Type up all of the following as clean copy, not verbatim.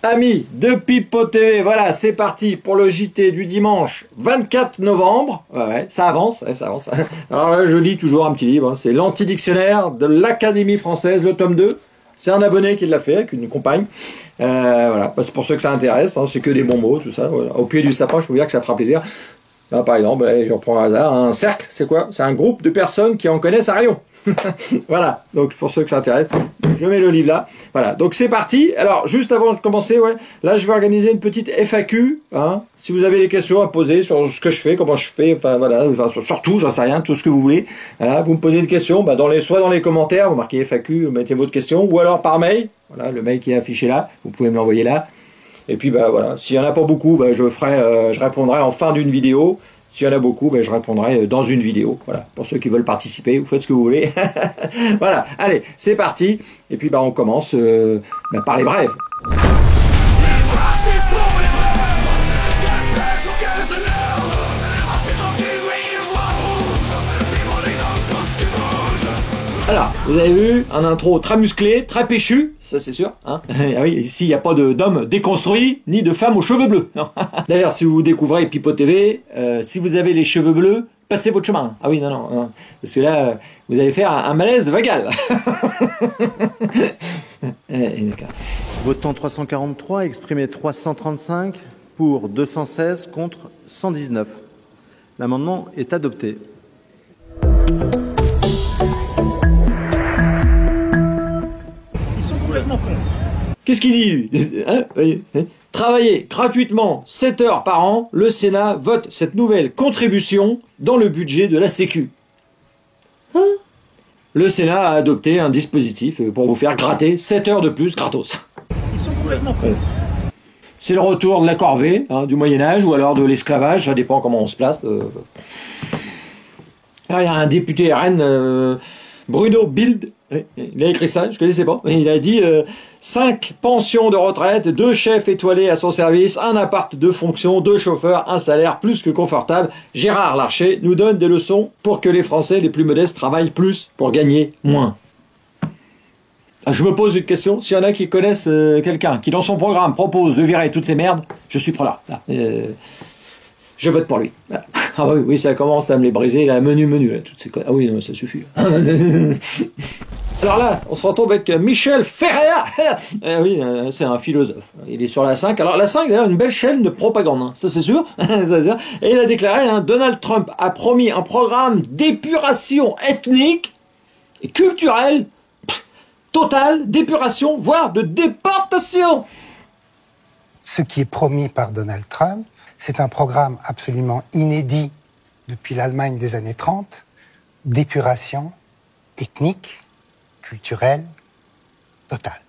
Amis de Pipo TV, voilà, c'est parti pour le JT du dimanche 24 novembre. Ouais, ça avance, ça avance. Alors là, je lis toujours un petit livre, hein, c'est l'Antidictionnaire de l'Académie française, le tome 2. C'est un abonné qui l'a fait avec une compagne. Voilà, c'est pour ceux que ça intéresse, hein, c'est que des bons mots, tout ça. Voilà. Au pied du sapin, je peux vous dire que ça fera plaisir. Là, par exemple, j'en prends un hasard, un cercle, c'est quoi? C'est un groupe de personnes qui en connaissent un rayon. Voilà, donc pour ceux que ça intéresse, je mets le livre là. Voilà, donc c'est parti. Alors, juste avant de commencer, ouais, là je vais organiser une petite FAQ. Hein, si vous avez des questions à poser sur ce que je fais, comment je fais, enfin voilà, sur tout, j'en sais rien, tout ce que vous voulez. Voilà, vous me posez des questions, bah, soit dans les commentaires, vous marquez FAQ, vous mettez votre question, ou alors par mail. Voilà, le mail qui est affiché là, vous pouvez me l'envoyer là. Et puis bah voilà, s'il y en a pas beaucoup, bah, je répondrai en fin d'une vidéo. S'il y en a beaucoup, ben, je répondrai dans une vidéo. Voilà, pour ceux qui veulent participer, vous faites ce que vous voulez. Voilà, allez, c'est parti. Et puis on commence par les brèves. Alors, vous avez vu, un intro très musclé, très péchu, ça c'est sûr. Hein. Ah oui, ici il n'y a pas d'homme déconstruit, ni de femme aux cheveux bleus. D'ailleurs, si vous découvrez Pipo TV, si vous avez les cheveux bleus, passez votre chemin. Ah oui, non. Parce que là, vous allez faire un malaise vagal. Votant 343, exprimé 335, pour 216, contre 119. L'amendement est adopté. Qu'est-ce qu'il dit, lui? Hein? Travailler gratuitement 7 heures par an, le Sénat vote cette nouvelle contribution dans le budget de la Sécu. Hein? Le Sénat a adopté un dispositif pour vous faire gratter 7 heures de plus gratos. Ils sont complètement cons. C'est le retour de la corvée, hein, du Moyen-Âge, ou alors de l'esclavage, ça dépend comment on se place. Alors, il y a un député RN, Bruno Bild, il a écrit ça, je ne connaissais pas. Il a dit 5 pensions de retraite, 2 chefs étoilés à son service, un appart de fonction, 2 chauffeurs, un salaire plus que confortable. Gérard Larcher nous donne des leçons pour que les Français les plus modestes travaillent plus pour gagner moins. Je me pose une question, s'il y en a qui connaissent quelqu'un qui dans son programme propose de virer toutes ces merdes, je suis preneur. Je vote pour lui. Voilà. Ah oui, ça commence à me les briser, là, menu, là, toutes ces connes. Ah oui, non, ça suffit. Alors là, on se retrouve avec Michel Ferreira. Oui, c'est un philosophe. Il est sur la 5. Alors la 5, d'ailleurs, une belle chaîne de propagande, hein. Ça c'est sûr. Et il a déclaré, hein, Donald Trump a promis un programme d'épuration ethnique et culturelle totale, d'épuration, voire de déportation. Ce qui est promis par Donald Trump, c'est un programme absolument inédit depuis l'Allemagne des années 30, d'épuration ethnique, culturelle, totale.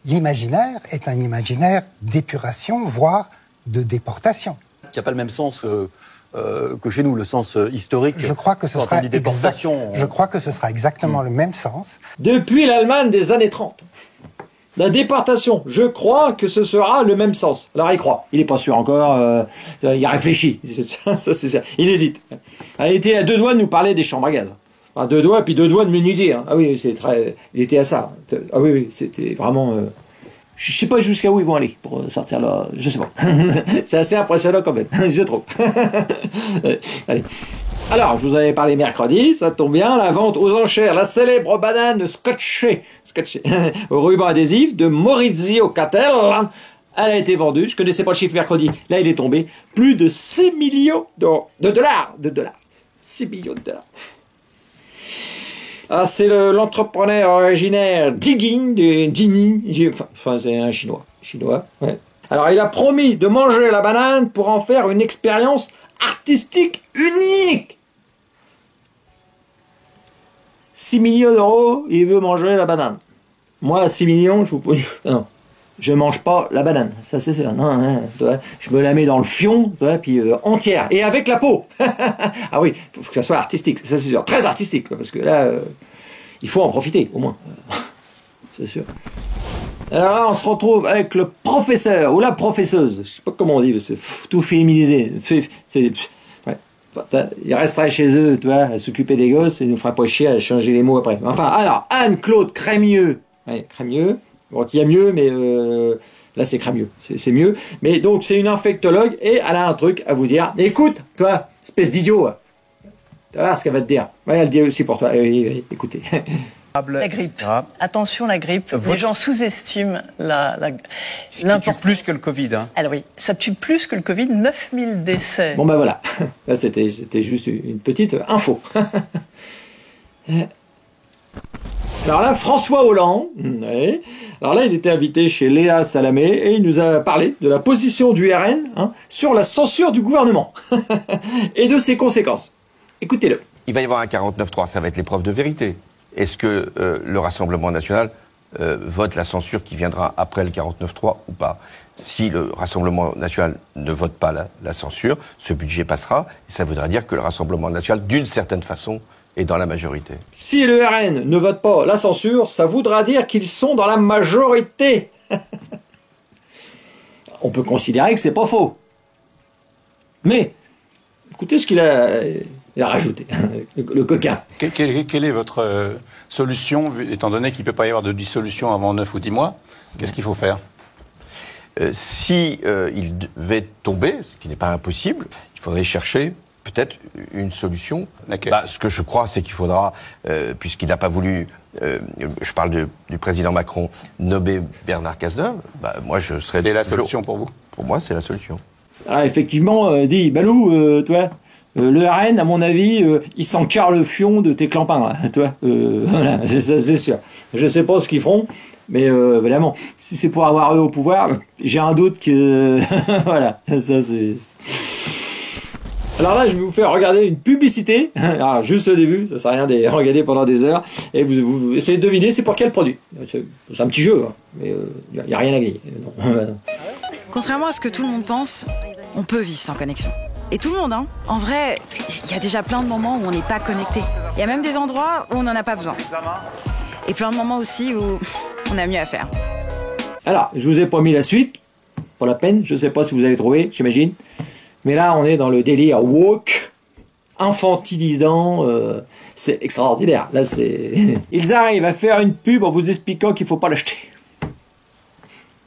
L'imaginaire est un imaginaire d'épuration, voire de déportation. Il n'y a pas le même sens que chez nous, le sens historique. Je crois que ce sera exactement le même sens. Depuis l'Allemagne des années 30. La déportation, je crois que ce sera le même sens. Alors il croit, il n'est pas sûr encore, il a réfléchi, ça c'est sûr, il hésite. Il était à 2 doigts de nous parler des chambres à gaz. Enfin, 2 doigts, puis 2 doigts de m'uniter. Hein. Ah oui, il était à ça. Ah oui, c'était vraiment... Je sais pas jusqu'à où ils vont aller pour sortir là, je sais pas. C'est assez impressionnant quand même, je trouve. Allez. Alors, je vous avais parlé mercredi, ça tombe bien, la vente aux enchères, la célèbre banane scotchée au ruban adhésif de Maurizio Cattel, elle a été vendue, je connaissais pas le chiffre mercredi, là il est tombé, plus de 6 millions de dollars. 6 millions de dollars. Ah, c'est l'entrepreneur originaire Jinging, enfin c'est un chinois, ouais. Alors il a promis de manger la banane pour en faire une expérience artistique unique. 6 millions d'euros, il veut manger la banane. Moi, à 6 millions, je vous peux dire, non, je mange pas la banane, ça c'est sûr. Non, je me la mets dans le fion, puis entière, et avec la peau. Ah oui, faut que ça soit artistique, ça c'est sûr, très artistique, parce que là, il faut en profiter, au moins. C'est sûr. Alors là, on se retrouve avec le professeur, ou la professeuse, je sais pas comment on dit, c'est tout féminisé, Il resterait chez eux, tu vois, à s'occuper des gosses et il nous fera pas chier à changer les mots après. Enfin, alors, Anne-Claude Crémieux. Ouais, Crémieux. Bon, il y a mieux, mais là, c'est Crémieux. C'est mieux. Mais donc, c'est une infectologue et elle a un truc à vous dire. Écoute, toi, espèce d'idiot. Tu vas voir ce qu'elle va te dire. Ouais, elle dit aussi pour toi. Écoutez. La grippe. Attention, la grippe. Les gens sous-estiment Ça tue plus que le Covid. Hein. Alors oui, ça tue plus que le Covid, 9000 décès. Bon ben voilà, là c'était juste une petite info. Alors là, François Hollande, ouais. Alors là, il était invité chez Léa Salamé et il nous a parlé de la position du RN sur la censure du gouvernement et de ses conséquences. Écoutez-le. Il va y avoir un 49-3, ça va être l'épreuve de vérité. Est-ce que le Rassemblement national vote la censure qui viendra après le 49-3 ou pas? Si le Rassemblement national ne vote pas la censure, ce budget passera, et ça voudra dire que le Rassemblement national, d'une certaine façon, est dans la majorité. Si le RN ne vote pas la censure, ça voudra dire qu'ils sont dans la majorité. On peut considérer que c'est pas faux. Mais, écoutez ce qu'il a... Il a rajouté, le coquin. Quelle est votre solution, étant donné qu'il ne peut pas y avoir de dissolution avant 9 ou 10 mois? Qu'est-ce qu'il faut faire? Si il devait tomber, ce qui n'est pas impossible, il faudrait chercher peut-être une solution. Ce que je crois, c'est qu'il faudra, puisqu'il n'a pas voulu, je parle du président Macron, nommer Bernard Cazeneuve, moi je serais... C'est la solution pour vous? Pour moi, c'est la solution. Ah, effectivement, dit Balou, toi, le RN, à mon avis, il s'encarre le fion de tes clampins, là, toi. Voilà, ça c'est sûr. Je sais pas ce qu'ils feront, mais évidemment, si c'est pour avoir eux au pouvoir, j'ai un doute que... voilà, ça c'est... Alors là, je vais vous faire regarder une publicité. Alors, juste le début, ça sert à rien de regarder pendant des heures. Et vous essayez de deviner c'est pour quel produit. C'est un petit jeu, mais il n'y a rien à gagner. Non. Contrairement à ce que tout le monde pense, on peut vivre sans connexion. Et tout le monde, hein. En vrai, il y a déjà plein de moments où on n'est pas connecté. Il y a même des endroits où on n'en a pas besoin. Et plein de moments aussi où on a mieux à faire. Alors, je vous ai pas mis la suite, pour la peine. Je sais pas si vous avez trouvé, j'imagine. Mais là, on est dans le délire woke, infantilisant. C'est extraordinaire. Là, c'est... Ils arrivent à faire une pub en vous expliquant qu'il faut pas l'acheter.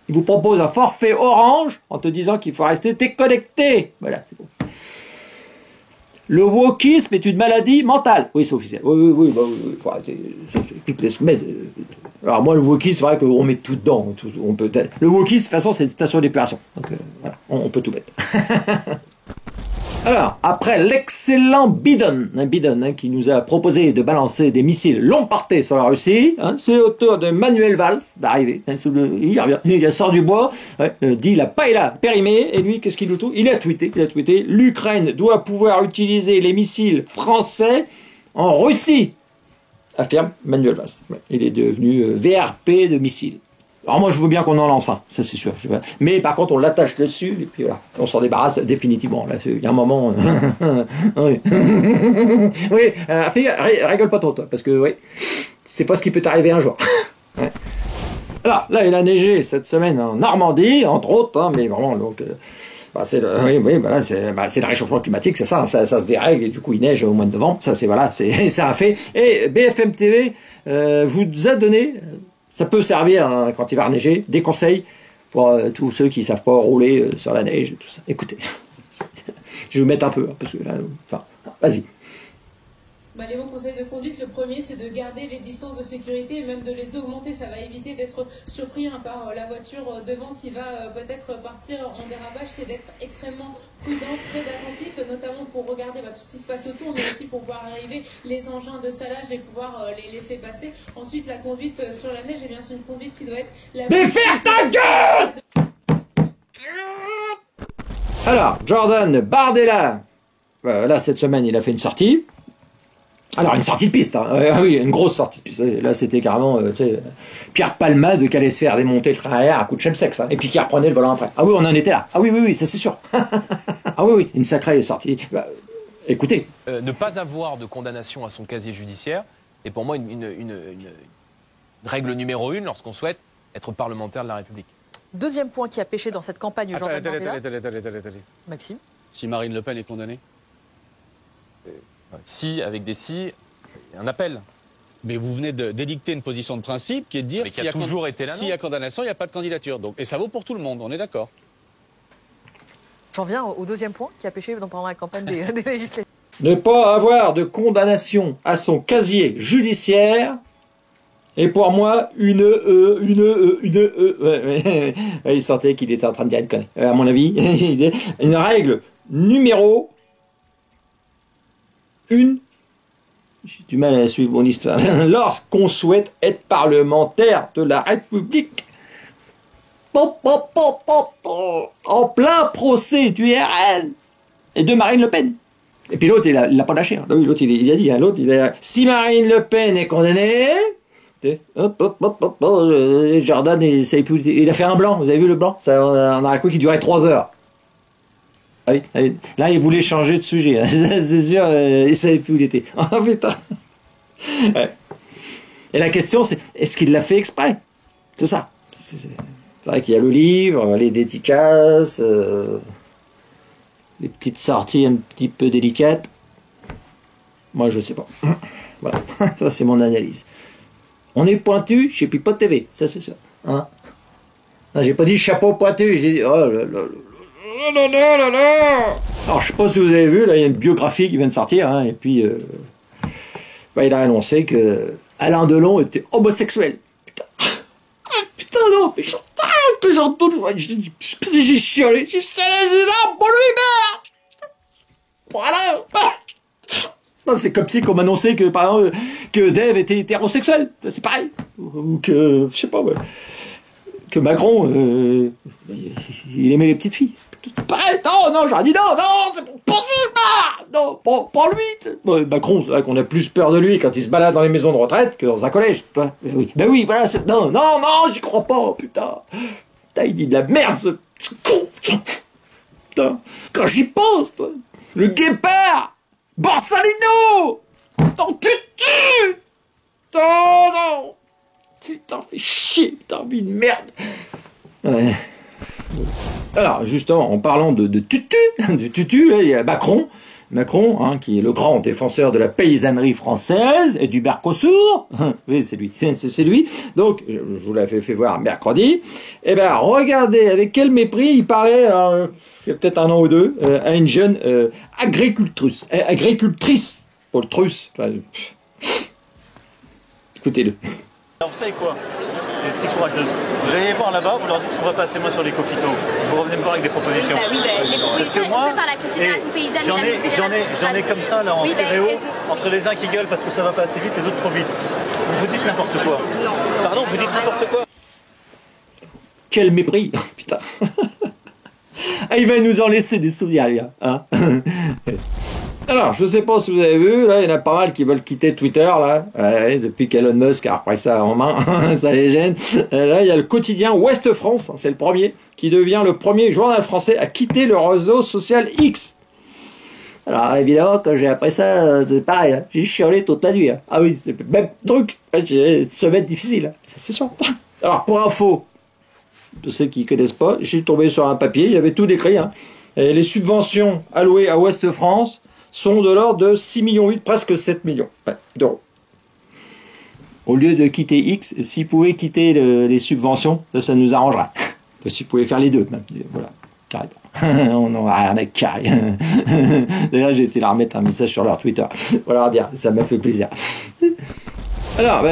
Ils vous proposent un forfait Orange en te disant qu'il faut rester déconnecté. Voilà, c'est bon. Le wokisme est une maladie mentale. Oui, c'est officiel. Oui, faut arrêter. Toutes les semaines. Alors moi, le wokisme, c'est vrai qu'on met tout dedans. On peut... Le wokisme, de toute façon, c'est une station d'épuration. Donc voilà, on peut tout mettre. Alors, après l'excellent Biden qui nous a proposé de balancer des missiles long portée sur la Russie, c'est au tour de Manuel Valls d'arriver. Il revient, il sort du bois, dit la paella périmée, et lui, qu'est-ce qu'il nous trouve? Il a tweeté, l'Ukraine doit pouvoir utiliser les missiles français en Russie, affirme Manuel Valls. Il est devenu VRP de missiles. Alors moi je veux bien qu'on en lance un, ça c'est sûr. Mais par contre on l'attache dessus et puis voilà, on s'en débarrasse définitivement. Là, il y a un moment. Oui, oui. Rigole pas trop toi, parce que oui, c'est pas ce qui peut t'arriver un jour. Ouais. Alors là il a neigé cette semaine en Normandie, entre autres, mais vraiment donc. C'est le réchauffement climatique, c'est ça, ça se dérègle et du coup il neige au mois de novembre. Ça c'est un fait. Et BFM TV vous a donné. Ça peut servir, quand il va neiger, des conseils pour tous ceux qui ne savent pas rouler sur la neige et tout ça. Écoutez, je vais vous mettre un peu, parce que là, vas-y. Les bons conseils de conduite, le premier, c'est de garder les distances de sécurité et même de les augmenter. Ça va éviter d'être surpris par la voiture devant qui va peut-être partir en dérapage. C'est d'être extrêmement prudent, très attentif, notamment pour regarder tout ce qui se passe autour, mais aussi pour voir arriver les engins de salage et pouvoir les laisser passer. Ensuite, la conduite sur la neige, c'est une conduite qui doit être... Mais ferme ta gueule! Alors, Jordan Bardella, là, cette semaine, il a fait une sortie. Alors, une sortie de piste, oui, une grosse sortie de piste. Là, c'était carrément Pierre Palmade qui allait se faire démonter le train arrière à coup de chemsex, et puis qui reprenait le volant après. Ah oui, on en était là. Ah oui, ça c'est sûr. Ah oui, une sacrée sortie. Écoutez. Ne pas avoir de condamnation à son casier judiciaire est pour moi une règle numéro 1 lorsqu'on souhaite être parlementaire de la République. Deuxième point qui a pêché dans cette campagne, Jordan Bardella. Attendez. Maxime. Si Marine Le Pen est condamnée? si, avec des si, un appel. Mais vous venez d'édicter une position de principe qui est de dire Mais qui a toujours été là, non ? s'il y a condamnation, il n'y a pas de candidature. Donc, et ça vaut pour tout le monde, on est d'accord. J'en viens au deuxième point qui a pêché pendant la campagne des législatives. Ne pas avoir de condamnation à son casier judiciaire est pour moi il sentait qu'il était en train de dire une connerie. À mon avis, une règle numéro 1. J'ai du mal à suivre mon histoire. Lorsqu'on souhaite être parlementaire de la République, en plein procès du RN et de Marine Le Pen. Et puis l'autre, il l'a pas lâché. L'autre, il a dit, si Marine Le Pen est condamnée, Jordan, il a fait un blanc. Vous avez vu le blanc? Ça, on a cru qu'il durait 3 heures. Ah oui, là, il voulait changer de sujet. C'est sûr, il savait plus où il était. Oh putain. Et la question, c'est, est-ce qu'il l'a fait exprès? C'est ça. C'est vrai qu'il y a le livre, les dédicaces, les petites sorties un petit peu délicates. Moi, je sais pas. Voilà, ça c'est mon analyse. On est pointu chez Pipote TV, ça c'est sûr. Hein? Non, j'ai pas dit chapeau pointu, j'ai dit oh là là là. Alors je sais pas si vous avez vu, là il y a une biographie qui vient de sortir, hein, et puis il a annoncé que Alain Delon était homosexuel. Putain non, mais j'ai chialé, j'ai non, pour lui merde. Voilà. Non, c'est comme si qu'on m'annonçait que, par exemple, que Dave était hétérosexuel. C'est pareil. Ou que, je sais pas, que Macron, il aimait les petites filles. Pareil. Non, j'aurais dit non, c'est possible. Non, pas lui. Bon, Macron, c'est vrai qu'on a plus peur de lui quand il se balade dans les maisons de retraite que dans un collège. Ben oui, voilà. Non, j'y crois pas, putain. Putain, il dit de la merde, ce con. Putain, quand j'y pense, toi. Le guépard. Borsalino! Non, tu tues! Non! Putain, fais chier, putain, une merde! Ouais. Alors, justement, en parlant de tutu, là, il y a Macron, hein, qui est le grand défenseur de la paysannerie française et du Mercosur. Oui, c'est lui. Donc, je vous l'avais fait voir mercredi. Eh ben, regardez avec quel mépris il parlait, alors, il y a peut-être un an ou deux, à une jeune agricultrice, pour le truce. Enfin, écoutez-le. Alors, vous savez quoi? C'est courageux. Vous allez les voir là-bas, vous leur dites qu'on va passer moins sur les cophytos. Vous revenez me voir avec des propositions. Bah oui, les propositions étudiées par la Confédération paysanne et la Confédération J'en ai comme ça, là, en stéréo, entre les uns qui gueulent parce que ça va pas assez vite, les autres trop vite. Vous dites n'importe quoi. Non. Pardon, vous dites n'importe quoi. Quel mépris, putain. Ah, il va nous en laisser des souvenirs, les gars. Hein. Alors, je sais pas si vous avez vu, là, il y en a pas mal qui veulent quitter Twitter, là, depuis qu'Elon Musk a repris ça en main, ça les gêne. Là, il y a le quotidien Ouest France, c'est le premier, qui devient le premier journal français à quitter le réseau social X. Alors, évidemment, quand j'ai appris ça, c'est pareil, hein, j'ai chialé toute la nuit. Hein. Ah oui, c'est le même truc, semaine difficile, hein. C'est sûr. Alors, pour info, pour ceux qui connaissent pas, j'ai tombé sur un papier, il y avait tout décrit, hein. Et les subventions allouées à Ouest France sont de l'ordre de 6,8 millions, presque 7 millions d'euros. Au lieu de quitter X, s'ils pouvaient quitter les subventions, ça nous arrangerait. S'ils pouvaient faire les deux, même. Voilà, carrément. On n'en a rien à carré. D'ailleurs, j'ai été leur remettre un message sur leur Twitter. Voilà, dire, ça m'a fait plaisir. Alors,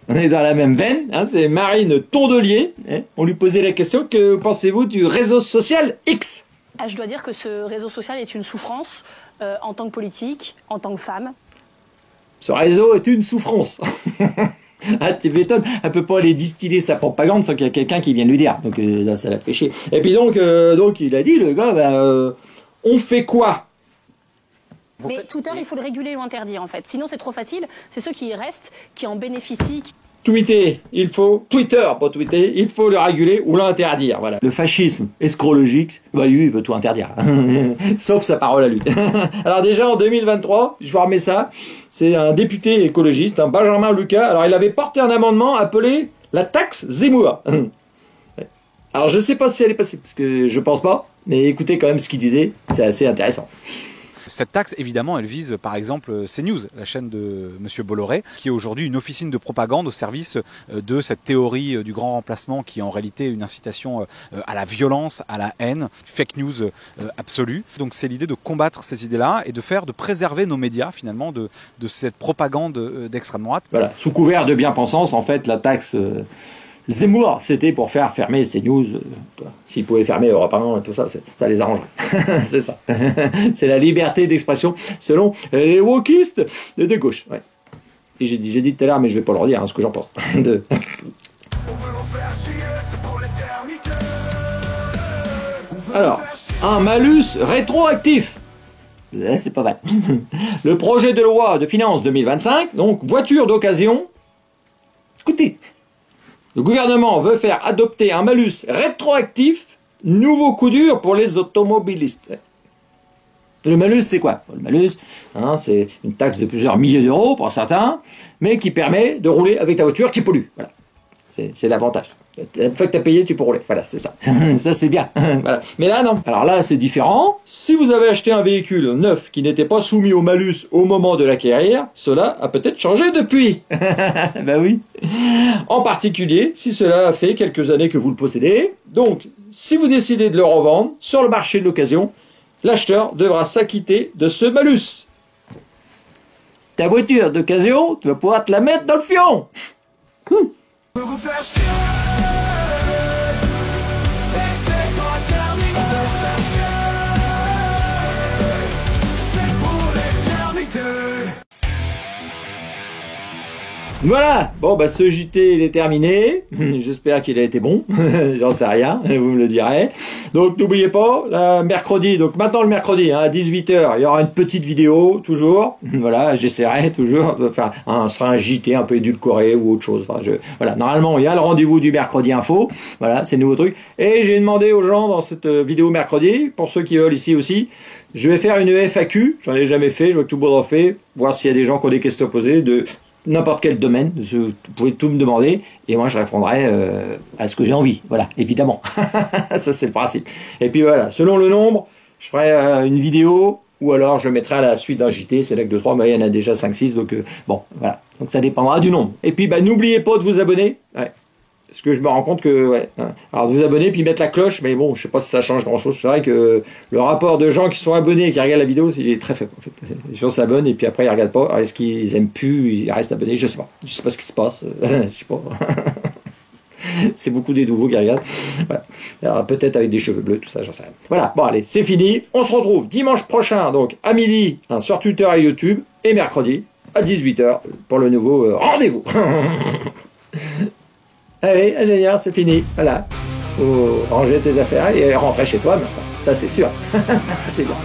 on est dans la même veine, hein, c'est Marine Tondelier. Hein, on lui posait la question, que pensez-vous du réseau social X? Je dois dire que ce réseau social est une souffrance en tant que politique, en tant que femme. Ce réseau est une souffrance. Ah, tu m'étonnes, elle peut pas aller distiller sa propagande sans qu'il y ait quelqu'un qui vienne lui dire. Donc là, ça l'a péché. Et puis donc il a dit, le gars, on fait quoi? Mais Twitter, il faut le réguler ou interdire, en fait. Sinon, c'est trop facile. C'est ceux qui y restent, qui en bénéficient. Twitter, il faut le réguler ou l'interdire, voilà. Le fascisme escrologique, bah lui, il veut tout interdire. Sauf sa parole à lui. Alors déjà, en 2023, je vous remets ça, c'est un député écologiste, un Benjamin Lucas, alors il avait porté un amendement appelé la taxe Zemmour. Alors je sais pas si elle est passée, parce que je pense pas, mais écoutez quand même ce qu'il disait, c'est assez intéressant. Cette taxe, évidemment, elle vise par exemple CNews, la chaîne de M. Bolloré, qui est aujourd'hui une officine de propagande au service de cette théorie du grand remplacement qui est en réalité une incitation à la violence, à la haine, fake news absolue. Donc c'est l'idée de combattre ces idées-là et de préserver nos médias finalement de cette propagande d'extrême droite. Voilà, sous couvert de bien-pensance, en fait, la taxe Zemmour, c'était pour faire fermer CNews. S'ils pouvaient fermer Europe 1 et tout ça, ça les arrangerait. C'est ça. C'est la liberté d'expression selon les wokistes de gauche. Ouais. Et j'ai dit tout à l'heure, mais je vais pas leur dire ce que j'en pense. Alors, un malus rétroactif. C'est pas mal. Le projet de loi de finances 2025, donc voiture d'occasion. Écoutez, le gouvernement veut faire adopter un malus rétroactif, nouveau coup dur pour les automobilistes. Le malus, c'est quoi? Le malus, c'est une taxe de plusieurs milliers d'euros pour certains, mais qui permet de rouler avec ta voiture qui pollue. Voilà. C'est l'avantage. Une fois que tu as payé, tu peux rouler. Voilà, c'est ça. Ça, c'est bien. Voilà. Mais là, non. Alors là, c'est différent. Si vous avez acheté un véhicule neuf qui n'était pas soumis au malus au moment de l'acquérir, cela a peut-être changé depuis. Ben oui. En particulier, si cela a fait quelques années que vous le possédez. Donc, si vous décidez de le revendre sur le marché de l'occasion, l'acheteur devra s'acquitter de ce malus. Ta voiture d'occasion, tu vas pouvoir te la mettre dans le fion. Voilà, bon bah ce JT il est terminé, j'espère qu'il a été bon, j'en sais rien, vous me le direz. Donc n'oubliez pas, mercredi, donc maintenant le mercredi à 18h, il y aura une petite vidéo, toujours, voilà, j'essaierai toujours de faire ce sera un JT un peu édulcoré ou autre chose, enfin, voilà, normalement il y a le rendez-vous du mercredi info, voilà, c'est le nouveau truc, et j'ai demandé aux gens dans cette vidéo mercredi, pour ceux qui veulent ici aussi, je vais faire une FAQ, j'en ai jamais fait, je vois que tout le monde en fait, voir s'il y a des gens qui ont des questions posées, de n'importe quel domaine, vous pouvez tout me demander, et moi je répondrai à ce que j'ai envie, voilà, évidemment. Ça c'est le principe. Et puis voilà, selon le nombre, je ferai une vidéo, ou alors je mettrai à la suite d'un JT, c'est là que 2, 3, mais il y en a déjà 5-6, donc bon, voilà. Donc ça dépendra du nombre. Et puis n'oubliez pas de vous abonner, ouais. Parce que je me rends compte que, ouais, alors de vous abonner puis mettre la cloche, mais bon, je sais pas si ça change grand chose. C'est vrai que le rapport de gens qui sont abonnés et qui regardent la vidéo, il est très faible. En fait. Les gens s'abonnent et puis après ils regardent pas. Alors, est-ce qu'ils aiment plus, ils restent abonnés? Je sais pas. Je sais pas ce qui se passe. Je sais pas. C'est beaucoup des nouveaux qui regardent. Voilà. Alors peut-être avec des cheveux bleus, tout ça, j'en sais rien. Voilà. Bon allez, c'est fini. On se retrouve dimanche prochain, donc à midi, sur Twitter et YouTube, et mercredi à 18h pour le nouveau rendez-vous. Ah oui, génial, c'est fini, voilà. Faut ranger tes affaires et rentrer chez toi maintenant. Ça, c'est sûr. C'est bien.